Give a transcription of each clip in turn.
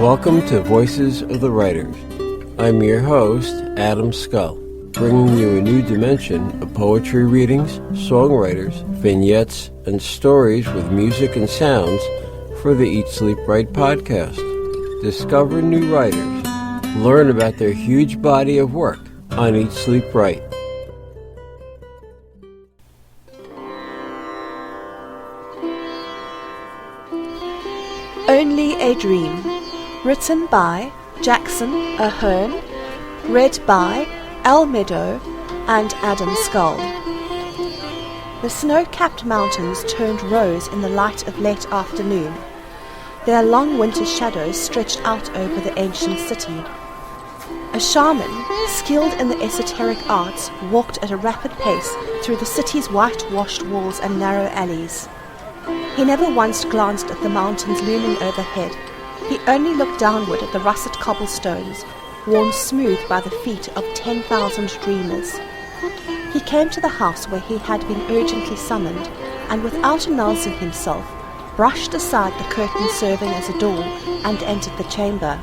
Welcome to Voices of the Writers. I'm your host, Adam Scull, bringing you a new dimension of poetry readings, songwriters, vignettes, and stories with music and sounds for the Eat, Sleep, Write podcast. Discover new writers. Learn about their huge body of work on Eat, Sleep, Write. Only a Dream. Written by Jackson Ahern. Read by Al Meadow and Adam Scull. The snow-capped mountains turned rose in the light of late afternoon. Their long winter shadows stretched out over the ancient city. A shaman, skilled in the esoteric arts, walked at a rapid pace through the city's whitewashed walls and narrow alleys. He never once glanced at the mountains looming overhead. He only looked downward at the russet cobblestones, worn smooth by the feet of 10,000 dreamers. He came to the house where he had been urgently summoned, and without announcing himself, brushed aside the curtain serving as a door and entered the chamber.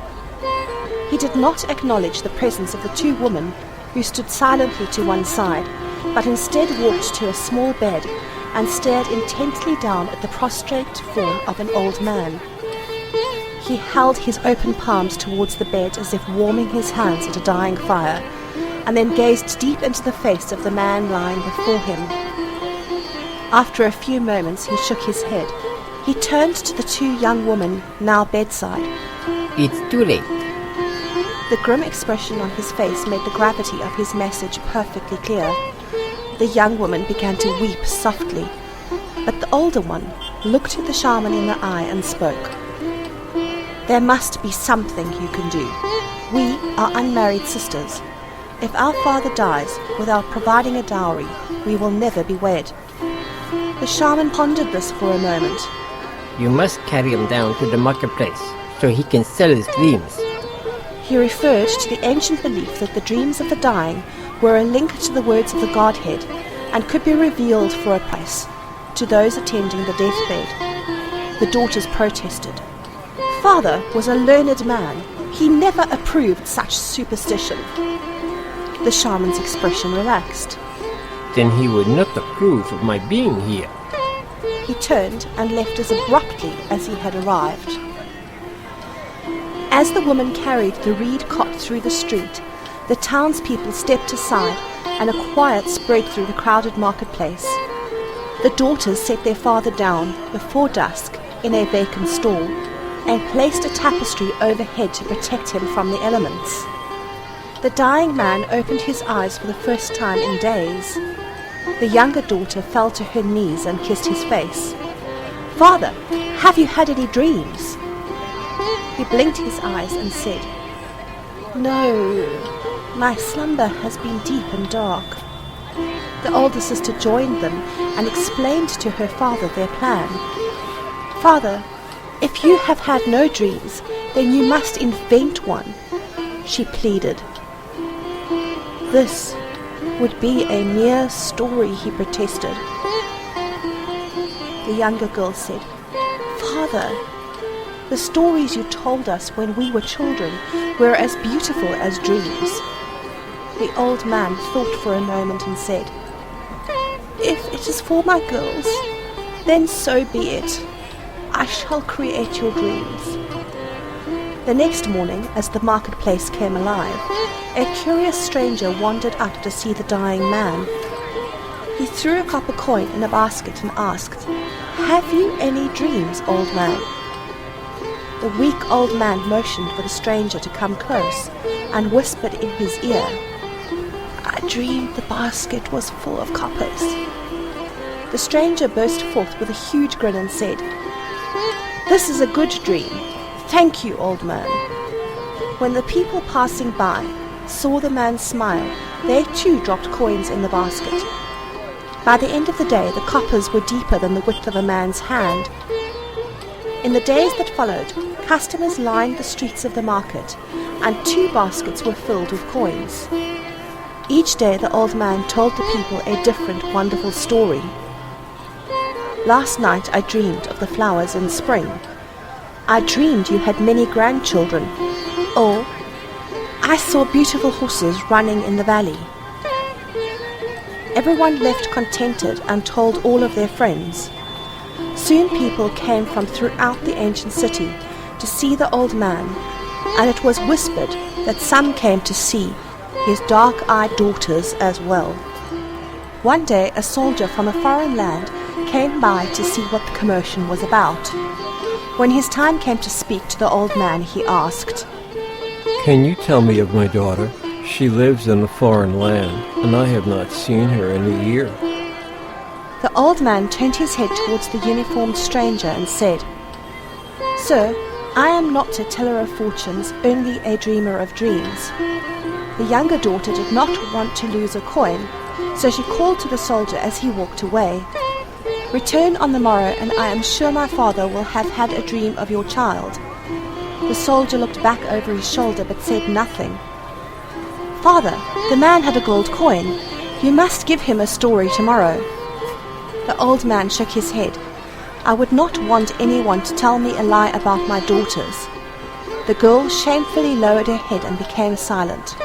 He did not acknowledge the presence of the two women who stood silently to one side, but instead walked to a small bed and stared intently down at the prostrate form of an old man. He held his open palms towards the bed as if warming his hands at a dying fire, and then gazed deep into the face of the man lying before him. After a few moments he shook his head. He turned to the two young women, now bedside. It's too late. The grim expression on his face made the gravity of his message perfectly clear. The young woman began to weep softly, but the older one looked at the shaman in the eye and spoke. There must be something you can do. We are unmarried sisters. If our father dies without providing a dowry, we will never be wed. The shaman pondered this for a moment. You must carry him down to the marketplace so he can sell his dreams. He referred to the ancient belief that the dreams of the dying were a link to the words of the Godhead and could be revealed for a price to those attending the deathbed. The daughters protested. Father was a learned man. He never approved such superstition. The shaman's expression relaxed. Then he would not approve of my being here. He turned and left as abruptly as he had arrived. As the woman carried the reed cot through the street, the townspeople stepped aside and a quiet spread through the crowded marketplace. The daughters set their father down before dusk in a vacant stall and placed a tapestry overhead to protect him from the elements. The dying man opened his eyes for the first time in days. The younger daughter fell to her knees and kissed his face. Father, have you had any dreams? He blinked his eyes and said, No, my slumber has been deep and dark. The older sister joined them and explained to her father their plan. Father, if you have had no dreams, then you must invent one, she pleaded. This would be a mere story, he protested. The younger girl said, Father, the stories you told us when we were children were as beautiful as dreams. The old man thought for a moment and said, If it is for my girls, then so be it. I shall create your dreams. The next morning, as the marketplace came alive, a curious stranger wandered up to see the dying man. He threw a copper coin in a basket and asked, Have you any dreams, old man? The weak old man motioned for the stranger to come close and whispered in his ear, I dreamed the basket was full of coppers. The stranger burst forth with a huge grin and said, This is a good dream. Thank you, old man. When the people passing by saw the man smile, they too dropped coins in the basket. By the end of the day, the coppers were deeper than the width of a man's hand. In the days that followed, customers lined the streets of the market, and 2 baskets were filled with coins. Each day the old man told the people a different wonderful story. Last night I dreamed of the flowers in spring. I dreamed you had many grandchildren. Or, I saw beautiful horses running in the valley. Everyone left contented and told all of their friends. Soon people came from throughout the ancient city to see the old man, and it was whispered that some came to see his dark-eyed daughters as well. One day a soldier from a foreign land came by to see what the commotion was about. When his time came to speak to the old man, he asked, Can you tell me of my daughter? She lives in a foreign land, and I have not seen her in a year. The old man turned his head towards the uniformed stranger and said, Sir, I am not a teller of fortunes, only a dreamer of dreams. The younger daughter did not want to lose a coin, so she called to the soldier as he walked away, Return on the morrow, and I am sure my father will have had a dream of your child. The soldier looked back over his shoulder but said nothing. Father, the man had a gold coin. You must give him a story tomorrow. The old man shook his head. I would not want anyone to tell me a lie about my daughters. The girl shamefully lowered her head and became silent.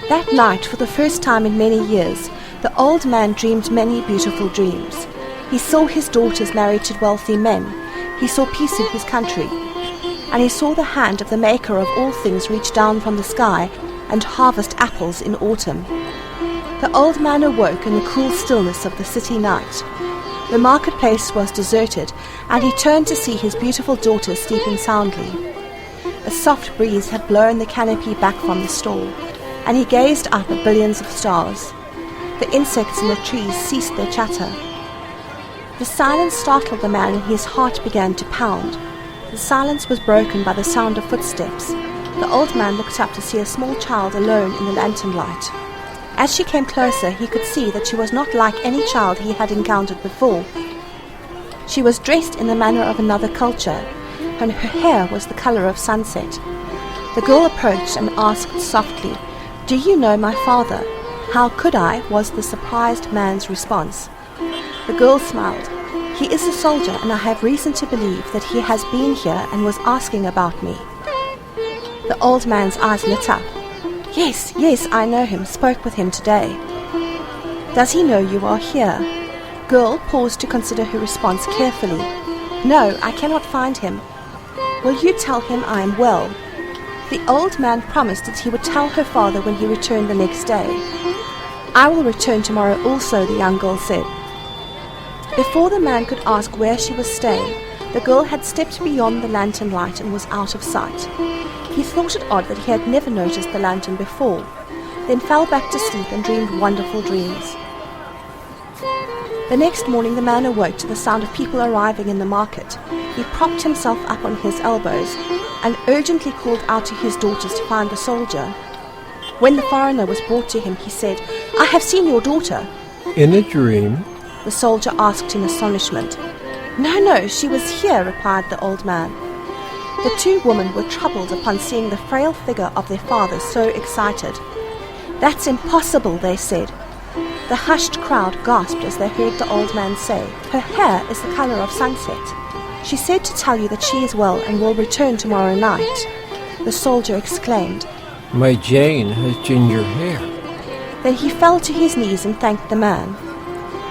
That night, for the first time in many years, the old man dreamed many beautiful dreams. He saw his daughters married to wealthy men. He saw peace in his country. And he saw the hand of the maker of all things reach down from the sky and harvest apples in autumn. The old man awoke in the cool stillness of the city night. The marketplace was deserted, and he turned to see his beautiful daughters sleeping soundly. A soft breeze had blown the canopy back from the stall, and he gazed up at billions of stars. The insects in the trees ceased their chatter. The silence startled the man, and his heart began to pound. The silence was broken by the sound of footsteps. The old man looked up to see a small child alone in the lantern light. As she came closer, he could see that she was not like any child he had encountered before. She was dressed in the manner of another culture, and her hair was the color of sunset. The girl approached and asked softly, Do you know my father? How could I? Was the surprised man's response. The girl smiled. He is a soldier, and I have reason to believe that he has been here and was asking about me. The old man's eyes lit up. Yes, I know him, spoke with him today. Does he know you are here? Girl paused to consider her response carefully. No, I cannot find him. Will you tell him I am well? The old man promised that he would tell her father when he returned the next day. I will return tomorrow also, the young girl said. Before the man could ask where she was staying, the girl had stepped beyond the lantern light and was out of sight. He thought it odd that he had never noticed the lantern before, then fell back to sleep and dreamed wonderful dreams. The next morning the man awoke to the sound of people arriving in the market. He propped himself up on his elbows and urgently called out to his daughters to find the soldier. When the foreigner was brought to him, he said, I have seen your daughter. In a dream? The soldier asked in astonishment. No, she was here, replied the old man. The two women were troubled upon seeing the frail figure of their father so excited. That's impossible, they said. The hushed crowd gasped as they heard the old man say, Her hair is the color of sunset. She said to tell you that she is well and will return tomorrow night. The soldier exclaimed, My Jane has ginger hair. Then he fell to his knees and thanked the man.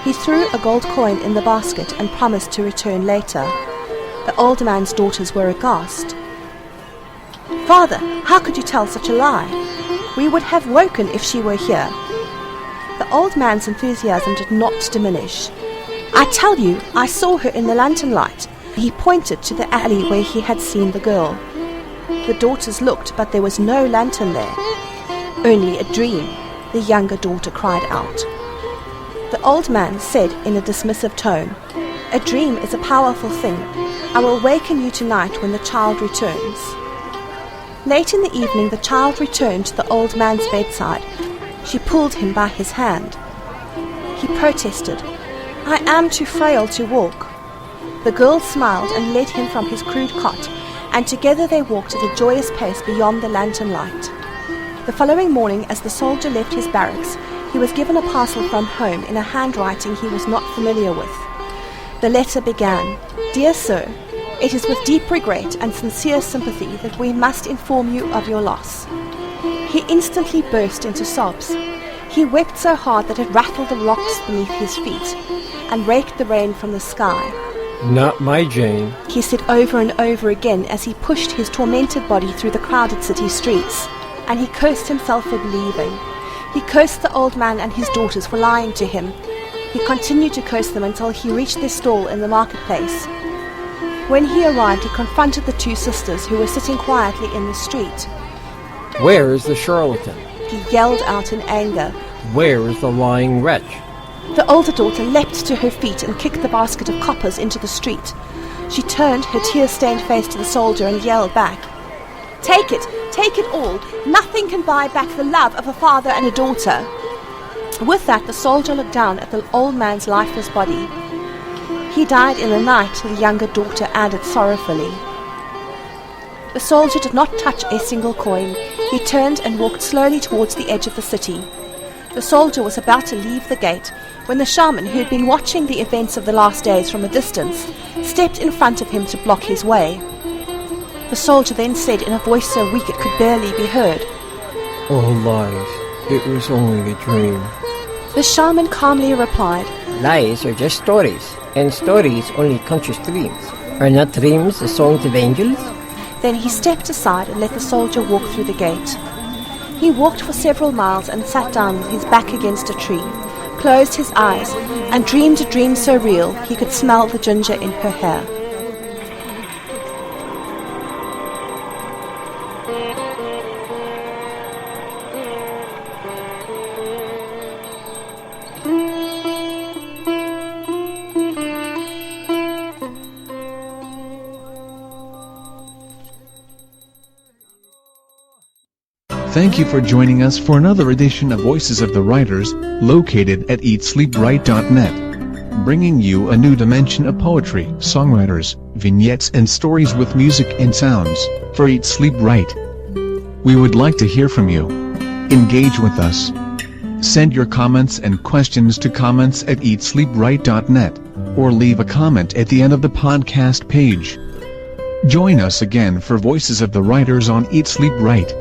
He threw a gold coin in the basket and promised to return later. The old man's daughters were aghast. Father, how could you tell such a lie? We would have woken if she were here. The old man's enthusiasm did not diminish. I tell you, I saw her in the lantern light. He pointed to the alley where he had seen the girl. The daughters looked, but there was no lantern there. Only a dream, the younger daughter cried out. The old man said in a dismissive tone, A dream is a powerful thing. I will waken you tonight when the child returns. Late in the evening, the child returned to the old man's bedside. She pulled him by his hand. He protested, I am too frail to walk. The girl smiled and led him from his crude cot, and together they walked at a joyous pace beyond the lantern light. The following morning, as the soldier left his barracks, he was given a parcel from home in a handwriting he was not familiar with. The letter began, Dear Sir, It is with deep regret and sincere sympathy that we must inform you of your loss." He instantly burst into sobs. He wept so hard that it rattled the rocks beneath his feet and raked the rain from the sky. "Not my Jane." He said over and over again as he pushed his tormented body through the crowded city streets, and he cursed himself for believing. He cursed the old man and his daughters for lying to him. He continued to curse them until he reached their stall in the marketplace. When he arrived, he confronted the two sisters who were sitting quietly in the street. "Where is the charlatan? He yelled out in anger. Where is the lying wretch?" The older daughter leapt to her feet and kicked the basket of coppers into the street. She turned her tear-stained face to the soldier and yelled back, take it all. Nothing can buy back the love of a father and a daughter." With that, the soldier looked down at the old man's lifeless body. "He died in the night," the younger daughter added sorrowfully. The soldier did not touch a single coin. He turned and walked slowly towards the edge of the city. The soldier was about to leave the gate when the shaman, who had been watching the events of the last days from a distance, stepped in front of him to block his way. The soldier then said in a voice so weak it could barely be heard, "All lies. It was only a dream." The shaman calmly replied, Lies are just stories, and stories only conscious dreams. Are not dreams the songs of angels? Then he stepped aside and let the soldier walk through the gate. He walked for several miles and sat down with his back against a tree, closed his eyes, and dreamed a dream so real he could smell the ginger in her hair. Thank you for joining us for another edition of Voices of the Writers, located at eatsleepwrite.net. Bringing you a new dimension of poetry, songwriters, vignettes and stories with music and sounds, for Eat Sleep Write. We would like to hear from you. Engage with us. Send your comments and questions to comments@eatsleepwrite.net, or leave a comment at the end of the podcast page. Join us again for Voices of the Writers on Eat Sleep Write.